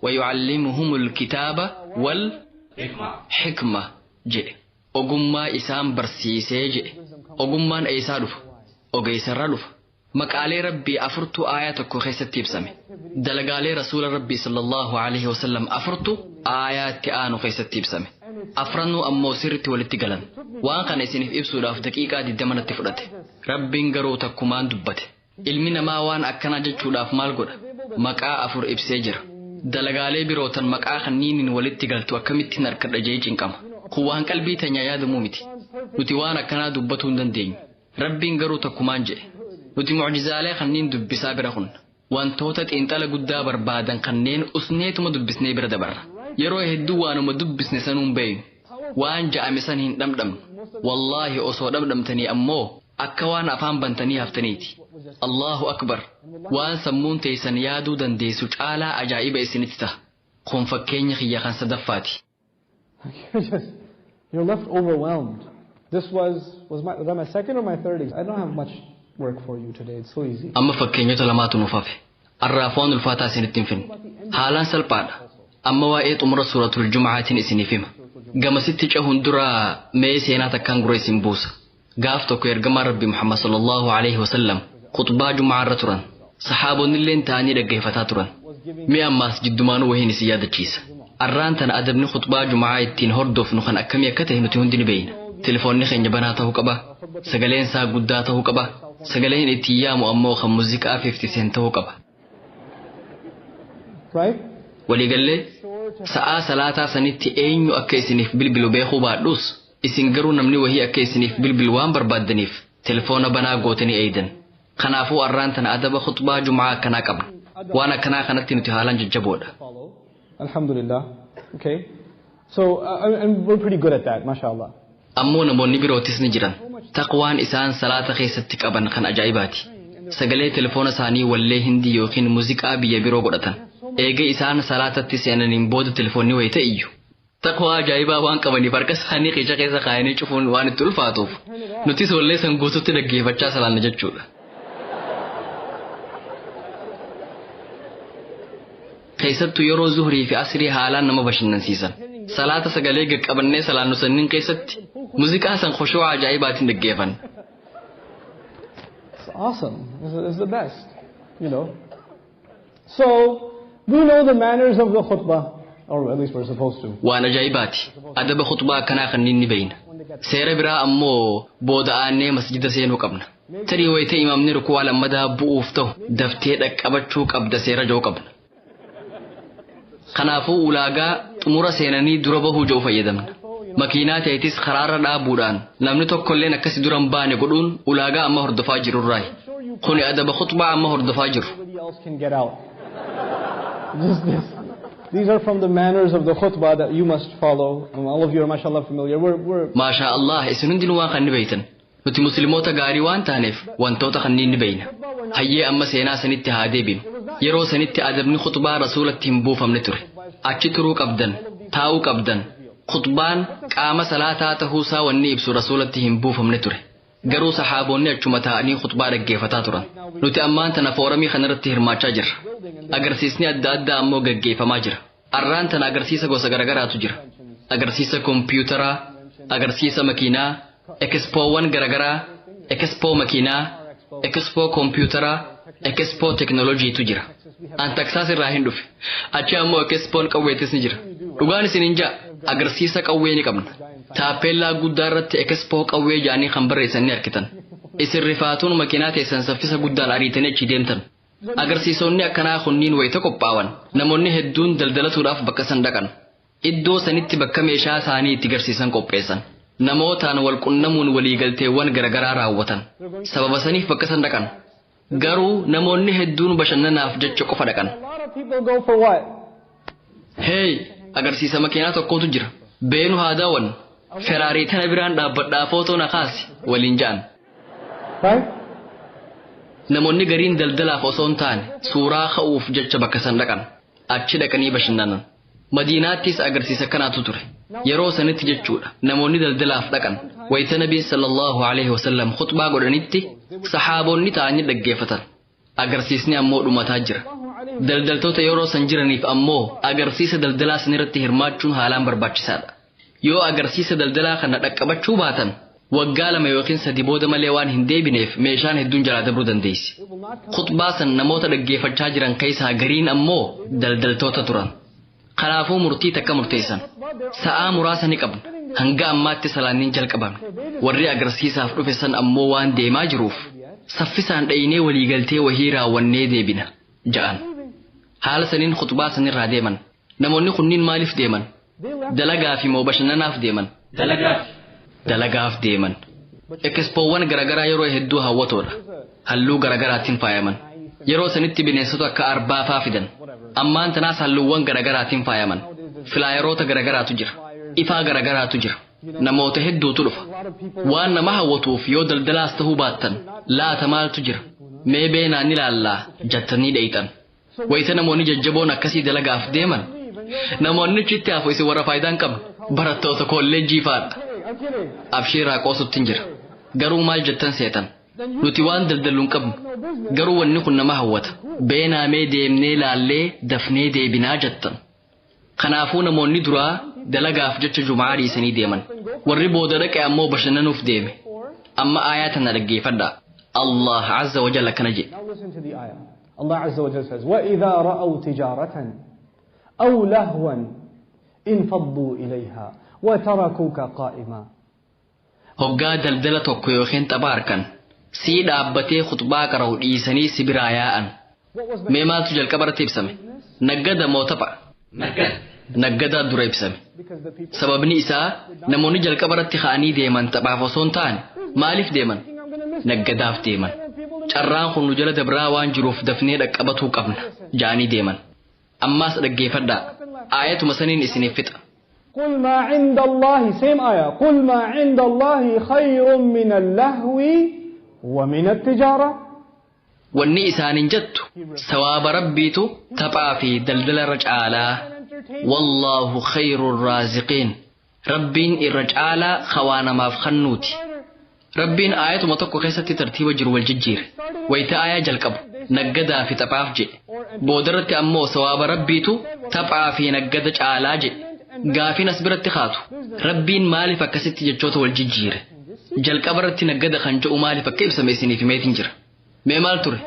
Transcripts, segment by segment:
ويعلمهم الكتاب والحكمة جئ أقوما إسام برسيسي جئ أقوما إيسا دف أقيسر دف مقالي ربي أفرتو آياتك خيسة تيبسامي دلقالي رسول ربي صلى الله عليه وسلم أفرتو آيات آنو خيسة تيبسامي أفرنو أمو سيرتي والاتقلن وان قان إسنف إبسو داف دقيقة دي دمنا تفرده ربين قرو تكمان دبته ilmina ma waan akkana jechuudhaaf maal godha maqaa afur ibsee jira dalagaalee birootan maqaa kanniinin walitti galtu akkamittiin harkadha jee cinqama kuwaan qalbii tanya yaadamuu miti nuti waan akkanaa dubbatuu hin dandeenyu rabbiin garuu takkumaan jedhe nuti mucjizaalee kanniin dubbisaa bira hunna wantoota xiinxala guddaa barbaadan kanneen usneetuma dubbisnee bira dabarra yeroo hedduu waanuma dubbisne sanuun beeynu waan ja'ame san hin dhamdhamnu wallaahi osoo dhamdhamtanii ammoo akka waan afaan bantanii haftaniiti Allahu akbar waan sammuun teessan yaaduu dandeessu caalaa ajaa'iba isinitti ta'a kun fakkeenya kiyya kan sadaffaati. You're left overwhelmed. This was that my second or my third exam? I don't have much work for you today. It's so easy. Amma fakkeenyota lamaatu nuuf hafe arraafoon ulfaataa isinitti hin finne haalaan salphaadha amma waa'ee xumura suuratul jum'aatiin isiniif hima gamasitti cahuun dura mee seenaa takkaan gurra isin buusa gaaf tokko ergamaa rabbi Muhammad sallallahu alaihi wasallam khutbaa jum'aa irra turan sahaabonni illeen ta'anii dhaggeeffataa turan mee ammaas jiddumaanuu wahiin isin yaadachiisa arraan tana adabni khutbaa jum'aa ittiin hordofnu kan akkamii akka ta'e nuti hundi ni beeyna telefoonni keenya banaa ta'uu qaba sagaleen isaa guddaa ta'uu qaba sagaleen itti yaamu ammoo kan muuziqaa 50 cent ta'uu qaba waliigallee sa'aa salaataa sanitti eenyu akka isiniif bilbilu beekuu baadhuus isin garuu namni wahii akka isiniif bilbilu waan barbaaddaniif telefoona banaa gootanii eeydan kanaafuu arraan tana adaba khutbaa jum'aa akkanaa qabna waan akkanaa kanatti nuti haalaan jajjaboodha. Alhamdulillah. Okay. So and we're pretty good at that, mashallah. Ammoo namoonni birootis ni jiran taqwaan isaan salaata keessatti qaban kan ajaa'ibaati sagalee telefoona isaanii wallee hindii yookiin muuziqaa biyya biroo godhatan eega isaan salaatatti seenaniin booda telefoonni wayita iyyu taqwaa ajaa'ibaa waan qabaniif harka isaanii qicha keessa kaayanii cufuun waan itti ulfaatuuf nutis wallee san guututti dhaggeeffachaa salaanna jechuudha. keessattuu yeroo zuhrii fi asrii haalaan nama bashannansiisan salaata sagalee qaqqabannee salaannu sanniin keessatti muuziqaa san khushuu'a ajaa'ibaatiin dhaggeeffanna. It's awesome. It's the best, you know. So we know the manners of the khutbah, or at least we're supposed to. Waan ajaa'ibaati adaba khutbaa kanaa kanneen ni beeyna seera biraa ammoo booda'aannee masjida seenuu qabna tarii wayitee imaamni ruku'aa lammadaa bu'uuf ta'u daftee dhaqqabachuu qabda seera joo qabna. kanaafuu ulaagaa xumura seenanii dura bahuu joo fayyadamna makiinaa ta'etis karaarra dhaabuudhaan namni tokkolleen akkasi duran baane godhuun ulaagaa amma hordofaa jirurraayi kuni adaba khutbaa amma hordofaa jiru. These are from the manners of the khutbah that you must follow. And all of you are mashallah familiar. MashaAllah isin hundinuu waan kan ni beeytan nuti musliimoota gaarii waan taaneef wantoota kanneen ni beeyna hayyee amma seenaa sanitti haa deebinu yeroo sanitti adabni khutbaa rasuulatti hin buufamne ture achi turuu qabdan taa'uu qabdan khutbaan qaama salaataa ta'uusaa wanni ibsu rasuulatti hin buufamne ture garuu sahaabonni achuma taa'anii khutbaa dhaggeeffataa turan nuti ammaan tana fooramii kanarratti hirmaachaa jirra agarsiisni adda addaa ammoo gaggeeffamaa jira arraan tana agarsiisa gosa garagaraatu jira agarsiisa kompiyuutaraa agarsiisa makiinaa ekspoowwan garagaraa ekspoo makiinaa ekspoo kompiyuutaraa ekspoo teknooloojiitu jira an taksaas irraa hin dhufe achi ammoo ekspoon qawweetis ni jira dhugaan isin hin jaa agarsiisa qawwee ni qabna taappellaa guddaa irratti ekspoo qawwee jaanii kan barreessan ni argitan isin rifaatuun makiinaa teessan saffisa guddaan ariitanii achi deemtan agarsiisonni akkanaa kunniin wayita qophaa'an namoonni hedduun daldalatuudhaaf bakka san dhaqan iddoo sanitti bakka meeshaa isaanii itti garsiisan qopheessan namootaan wal qunnamuun waliigalteewwan garagaraa raawwatan sababa saniif bakka san dhaqan garuu namoonni hedduun bashannanaaf jecha qofa dhaqan. Hey agarsiisa makiinaa tokkotu jira beenu haa daawwan feraarii tana biraan dhaabbadhaa footoo na kaasi waliin ja'an. namoonni gariin daldalaaf osoo hin taane suuraa ka'uuf jecha bakka san dhaqan achi dhaqanii bashannanan madiinaattis agarsiisa kanaatu ture yeroo sanitti jechuudha namoonni daldalaaf dhaqan wayita nabiin sallallahu alaihi wasallam khutbaa godhanitti sahaabonni ta'anii dhaggeeffatan agarsiisni ammoo dhumataa jira daldaltoota yeroo san jiraniif ammoo agarsiisa daldalaa sanirratti hirmaachuun haalaan barbaachisaadha. Yoo agarsiisa daldalaa kana dhaqqabachuu baatan waggaa 2 yookiin 3 booda malee waan hin deebineef meeshaan hedduun jalaa dabruu dandeessi. Khutbaa san namoota dhaggeeffachaa jiran keessaa gariin ammoo daldaltoota turan. Kanaafuu murtii takka murteessan. Sa'aa muraasa ni qabna. Hanga ammaatti salaanniin jalqabame. Warri agarsiisaaf dhufe san ammoo waan deemaa jiruuf saffisaan dhayinee waliigaltee wahii raawwannee deebina ja'an. Haala saniin khutbaa sanirraa deeman. Namoonni kunniin maaliif deeman? Dalagaa fi moo bashannanaaf deeman? Dalagaaf deeman. Ekspoowwan garagaraa yeroo hedduu hawwatoodha. Halluu garagaraatiin faayaman. Yeroo sanitti bineensota akka arbaa faa fidan. Ammaan tanaas halluuwwan garagaraatiin faayaman. Filaayeroota garagaraatu jira. Ifaa garagaraatu jira. Namoota hedduutu dhufa. Waan nama hawwatuuf yoo daldalaas ta'uu baattan laata maaltu jira? Mee beenaan ilaallaa jattanii dheeyxan. Wayita namoonni jajjaboon akkasii dalagaaf deeman. Namoonni chitti hafu isin warra faayidaan qabne barattoota kolleejjii faadha. Abshiiraa qoosuttiin jira. Garuu maal jettan seetan? Nuti waan daldalluun qabnu. Garuu wanni kun nama hawwata. Beenaamee deemnee laallee dafnee deebinaa jettan. Kanaafuu namoonni duraa dalagaaf jecha jumaa dhiisanii deeman. Warri booda dhaqe ammoo bashannanuuf deeme. Amma aayaa tana dhaggeeffadhaa. Allah Azza wa Jalla kana jedhe. Allah Azza wa Jalla says, وَإِذَا رَأَوْا تِجَارَةً أَوْ لَهْوًا انفضوا إليها وتركوك قائما. Hoggaa daldala tokko yookiin taphaa arkan sii dhaabbatee khutbaa qara'u dhiisanii si biraa yaa'an. Mee maaltu jalqabarratti ibsame? Naggada moo tapha? Naggadaa dura ibsame. Sababni isaa namoonni jalqabarratti ka'anii deeman taphaaf osoo hin taane maaliif deeman? Naggadaaf deeman. Carraan kun nu jala dabraa waan jiruuf dafnee dhaqqabatuu qabna ja'anii deeman. Ammaas dhaggeeffadhaa. Aayatuma saniin isiniif fixa. قل ما عند الله same آية قل ما عند الله خير من اللهو ومن التجارة. Wanni isaanin jettu sawaaba rabbiitu taphaa fi daldala irra caalaa. Wallahu khayrur raaziqiin. Rabbiin irra caalaa khawaa namaaf kannuuti. Rabbiin aayatuma tokko keessatti tartiiba jiru wal jijjiire. Wayita aayaa jalqabu naggadaa fi taphaaf jedhe. Boodarratti ammoo sawaaba rabbiitu taphaa fi naggada caalaa jedhe. Gaafiin as biratti kaatu. Rabbiin maaliif akkasitti jechoota wal jijjiire? Jalqabarratti naggada kan jedhu maaliif akka ibsame isiniif himeetiin jira. Mee maal ture?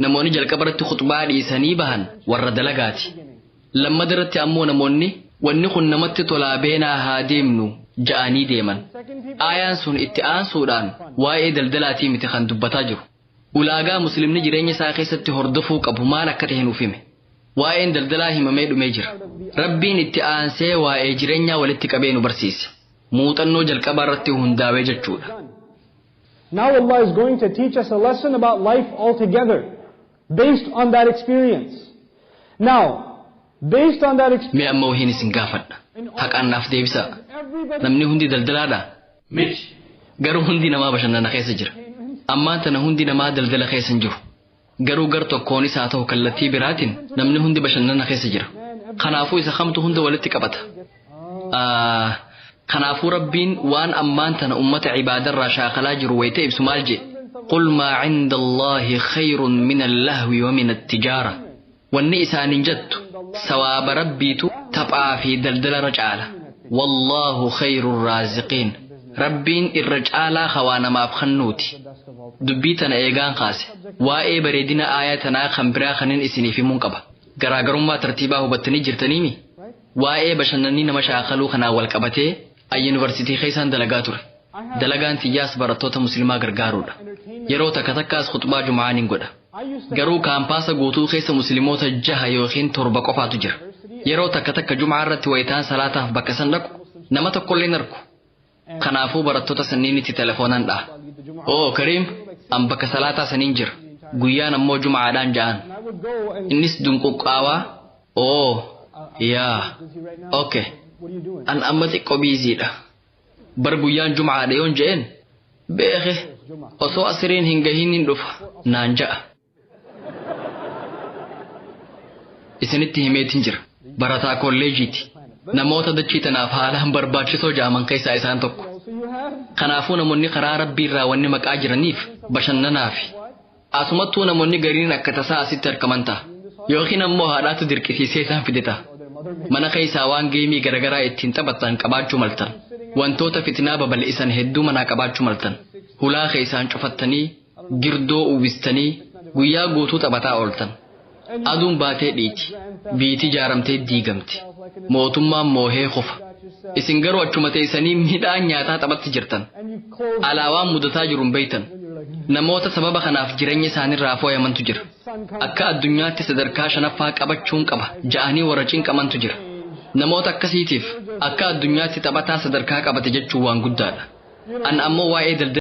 Namoonni jalqabarratti khutbaa dhiisanii bahan warra dalagaati. Lammadarratti ammoo namoonni wanni kun namatti tolaa beenaa haa deemnu ja'anii deeman. Aayaan sun itti aansuudhaan waa'ee daldalaatii miti kan dubbataa jiru. Ulaagaa muslimni jireenya isaa keessatti hordofuu qabu maal akka ta'e nuuf hime. Waa'een daldalaa himamee dhumee jira. Rabbiin itti aansee waa'ee jireenyaa walitti qabee nu barsiise. Muuxannoo jalqabaa irratti hundaa'ee jechuudha. Now Allah is going to teach us a lesson about life altogether based on that experience. Now, based on that experience. Mee amma wahiin isin gaafadha. Haqaan naaf deebisaa. Namni hundi daldalaadha? Miti. Garuu hundi namaa bashannana keessa jira. Ammaan tana hundi namaa daldala keessa hin jiru. Garuu gar tokkoonis haa ta'u kallattii biraatiin namni hundi bashannana keessa jira. Kanaafuu isa kamtu hunda walitti qabata. Kanaafuu Rabbiin waan ammaan tana ummata ibaadarraa shaakalaa jiru wayita ibsu maal jedhe? Qul maa cinda Allaahi khayrun min allahwi wa min attijaara. Wanni isaanin jettu sawaaba rabbiitu taphaa fi daldala caala. Wallaahu khayrun raaziqiin. Rabbiin irra caalaa khawaa namaaf kannuuti. Dubbii tana eegaan kaase. Waa'ee bareedina aayaa tanaa kan biraa kanin isiniif himuun qaba. Garaagarummaa tartiibaa hubattanii jirtaniimi? Waa'ee bashannanii nama shaakaluu kanaa wal qabatee yuunivarsiitii keessaan dalagaa ture. Dalagaan tiyyaas barattoota muslimaa gargaaruudha. Yeroo takka takkaas khutbaa jum'aaniin godha. Garuu kaampaasa guutuu keessa musliimoota 6 yookiin 7 qofaatu jira. Yeroo takka takka jum'aa irratti wayitaan salaataaf bakka san dhaqu nama tokkollee hin argu. Kanaafuu barattoota sanniinitti telefoonaan dha'a. Oo Kariim, an bakka salaataa saniin jira. Guyyaan ammoo jum'aadhaan ja'an. Innis dunquqqaawaa. Oo, yaa, okay. An amma xiqqoo biiziidha. Bar guyyaan jum'aadha yoon je'een beeke osoo asiriin hin gahiin hin dhufa naan ja'a. Isinitti himeetiin jira. Barataa kolleejiiti. Namoota dachii tanaaf haalaan barbaachisoo ja'aman keessaa isaan tokko. Kanaafuu namoonni karaa rabbiirraa wanni maqaa jiraniif bashannanaafi. Asumattuu namoonni gariin akka tasaa asitti argaman ta'a. yookiin ammoo haadhaatu dirqisiisee isaan fideta. Mana keessaa waan geemii garagaraa ittiin taphatan qabaachuu maltan. Wantoota fitnaa babal'isan hedduu manaa qabaachuu maltan. Hulaa keessaan cufattanii, girdoo uwwistanii, guyyaa guutuu taphataa ooltan. Aduun baatee dhiiti. Biitii jaaramtee diigamti. Mootummaan moohee qofa. Isin garuu achuma teessanii midhaan nyaataa taphatti jirtan. Alaawaan mudataa jiruun beeytan. Namoota sababa kanaaf jireenya isaaniirraa fooyamantu jira. Akka addunyaatti sadarkaa 5ffaa qabachuun qaba ja'anii warra cinqamantu jira. Namoota akkasiitiif akka addunyaatti taphataa sadarkaa qabate jechuun waan guddaadha. An ammoo waa'ee daldala